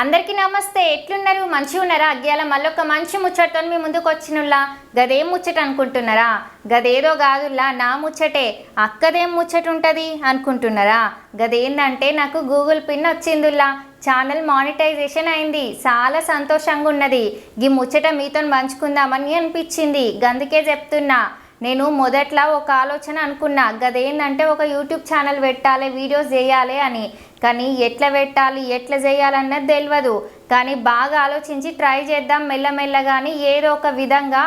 అందరికీ నమస్తే. ఎట్లున్నారు? మంచిగా ఉన్నారా? అగ్గ్యాల మళ్ళొక మంచి ముచ్చటతో మీ ముందుకు వచ్చినుల్లా. గదేం ముచ్చట అనుకుంటున్నారా? గదేదో కాదుల్లా, నా ముచ్చటే. అక్కదేం ముచ్చట ఉంటుంది అనుకుంటున్నారా? గదేందంటే నాకు గూగుల్ పిన్ వచ్చిందిల్లా. ఛానల్ మానిటైజేషన్ అయింది. చాలా సంతోషంగా ఉన్నది. ఈ ముచ్చట మీతో పంచుకుందామని అనిపించింది. గందుకే చెప్తున్నా. నేను మొదట్లో ఒక ఆలోచన అనుకున్నా, గదేందంటే ఒక యూట్యూబ్ ఛానల్ పెట్టాలి, వీడియోస్ చేయాలి అని. కానీ ఎట్లా పెట్టాలి, ఎట్లా చేయాలన్నది తెలియదు. కానీ బాగా ఆలోచించి ట్రై చేద్దాం మెల్లమెల్లగాని ఏదో ఒక విధంగా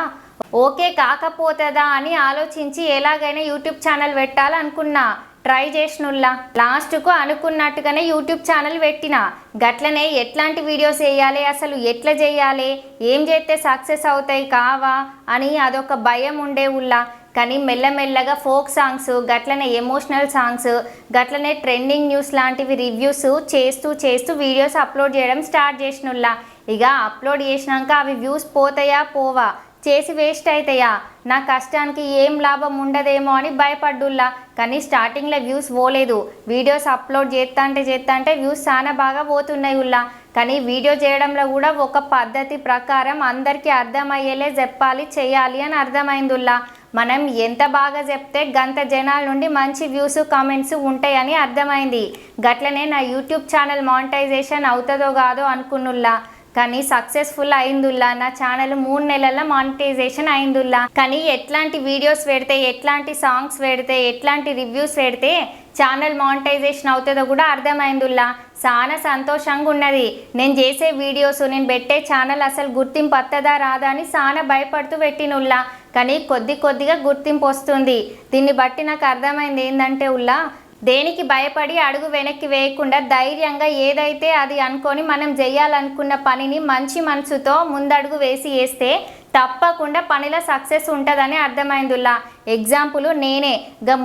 ఓకే కాకపోతుందా అని ఆలోచించి ఎలాగైనా యూట్యూబ్ ఛానల్ పెట్టాలనుకున్నా. ట్రై చేసినుల్లా. లాస్ట్కు అనుకున్నట్టుగానే యూట్యూబ్ ఛానల్ పెట్టిన. గట్లనే ఎట్లాంటి వీడియోస్ వేయాలి, అసలు ఎట్లా చేయాలి, ఏం చేస్తే సక్సెస్ అవుతాయి కావా అని అదొక భయం ఉండే ఉల్లా. కానీ మెల్లమెల్లగా ఫోక్ సాంగ్స్, గట్లనే ఎమోషనల్ సాంగ్స్, గట్లనే ట్రెండింగ్ న్యూస్ లాంటివి రివ్యూస్ చేస్తూ వీడియోస్ అప్లోడ్ చేయడం స్టార్ట్ చేసినుల్లా. ఇక అప్లోడ్ చేసినాక అవి వ్యూస్ పోతాయా పోవా, చేసి వేస్ట్ అవుతాయా, నా కష్టానికి ఏం లాభం ఉండదేమో అని భయపడ్డుల్లా. కానీ స్టార్టింగ్లో వ్యూస్ పోలేదు. వీడియోస్ అప్లోడ్ చేస్తా వ్యూస్ చాలా బాగా పోతున్నాయి ఉల్లా. కానీ వీడియో చేయడంలో కూడా ఒక పద్ధతి ప్రకారం అందరికీ అర్థమయ్యేలే చెప్పాలి, చేయాలి అని అర్థమైందిల్లా. మనం ఎంత బాగా చెప్తే గంత జనాల నుండి మంచి వ్యూస్ కామెంట్స్ ఉంటాయని అర్థమైంది. గట్లనే నా యూట్యూబ్ ఛానల్ మానిటైజేషన్ అవుతుందో కాదో అనుకున్నుల్లా. కానీ సక్సెస్ఫుల్ అయిందుల్లా. నా ఛానల్ 3 నెలల మానిటైజేషన్ అయిందుల్లా. కానీ ఎట్లాంటి వీడియోస్ పెడితే, ఎట్లాంటి సాంగ్స్ పెడితే, ఎట్లాంటి రివ్యూస్ పెడితే ఛానల్ మానిటైజేషన్ అవుతుందో కూడా అర్థమైందుల్లా. చాలా సంతోషంగా ఉన్నది. నేను చేసే వీడియోస్, నేను పెట్టే ఛానల్ అసలు గుర్తింపు వస్తుందా రాదా అని చాలా భయపడుతూ పెట్టినుల్లా. కానీ కొద్దిగా గుర్తింపు వస్తుంది. దీన్ని బట్టి నాకు అర్థమైంది ఏంటంటే ఉల్లా, దేనికి భయపడి అడుగు వెనక్కి వేయకుండా ధైర్యంగా ఏదైతే అది అనుకొని మనం చేయాలనుకున్న పనిని మంచి మనసుతో ముందడుగు వేస్తే తప్పకుండా పనిలో సక్సెస్ ఉంటుందని అర్థమైందిల్లా. ఎగ్జాంపుల్ నేనే.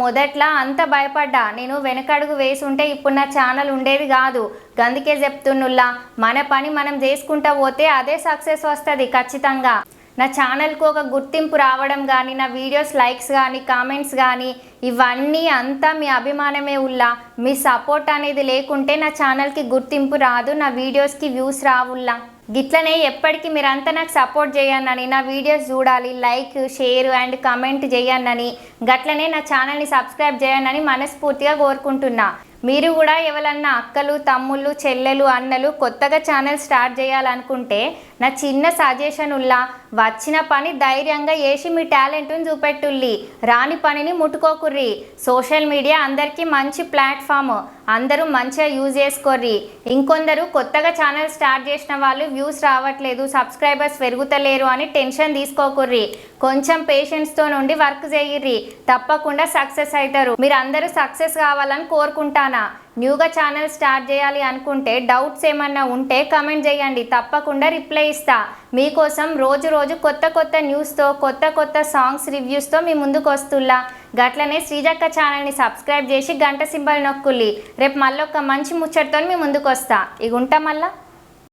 మొదట్లో అంత భయపడ్డా. నేను వెనకడుగు వేసి ఉంటే ఇప్పుడు నా ఛానల్ ఉండేది కాదు. అందుకే చెప్తున్నుల్లా, మన పని మనం చేసుకుంటూ పోతే అదే సక్సెస్ వస్తుంది ఖచ్చితంగా. నా ఛానల్కు ఒక గుర్తింపు రావడం కానీ, నా వీడియోస్ లైక్స్ కానీ, కామెంట్స్ కానీ, ఇవన్నీ అంతా మీ అభిమానమే ఉల్లా. మీ సపోర్ట్ అనేది లేకుంటే నా ఛానల్కి గుర్తింపు రాదు, నా వీడియోస్కి వ్యూస్ రావుల్లా. గిట్లనే ఎప్పటికీ మీరంతా నాకు సపోర్ట్ చేయన్నని, నా వీడియోస్ చూడాలి, లైక్, షేర్ అండ్ కామెంట్ చేయన్నని, గట్లనే నా ఛానల్ని సబ్స్క్రైబ్ చేయన్నని మనస్ఫూర్తిగా కోరుకుంటున్నా. మీరు కూడా ఎవరన్నా అక్కలు, తమ్ముళ్ళు, చెల్లెలు, అన్నలు కొత్తగా ఛానల్ స్టార్ట్ చేయాలనుకుంటే నా చిన్న సజెషన్ ఉల్లా, వచ్చిన పని ధైర్యంగా చేసి మీ టాలెంట్ని చూపెట్టుల్లి. రాని పనిని ముట్టుకోకుర్రి. సోషల్ మీడియా అందరికీ మంచి ప్లాట్ఫామ్, అందరూ మంచిగా యూజ్ చేసుకోర్రి. ఇంకొందరు కొత్తగా ఛానల్ స్టార్ట్ చేసిన వాళ్ళు వ్యూస్ రావట్లేదు, సబ్స్క్రైబర్స్ పెరుగుతలేరు అని టెన్షన్ తీసుకోకుర్రి. కొంచెం పేషెన్స్తో నుండి వర్క్ చేయిర్రి, తప్పకుండా సక్సెస్ అవుతారు. మీరు అందరూ సక్సెస్ కావాలని కోరుకుంటానా. న్యూగా ఛానల్ స్టార్ట్ చేయాలి అనుకుంటే డౌట్స్ ఏమన్నా ఉంటే కమెంట్ చేయండి, తప్పకుండా రిప్లై ఇస్తా. మీకోసం రోజు కొత్త న్యూస్తో, కొత్త సాంగ్స్ రివ్యూస్తో మీ ముందుకు వస్తుల్లా. గట్లనే శ్రీజక్క ఛానల్ని సబ్స్క్రైబ్ చేసి గంట సింబల్ నొక్కుల్లి. రేపు మళ్ళీ ఒక మంచి ముచ్చటతో మీ ముందుకు వస్తా. ఇక ఉంటా మళ్ళా.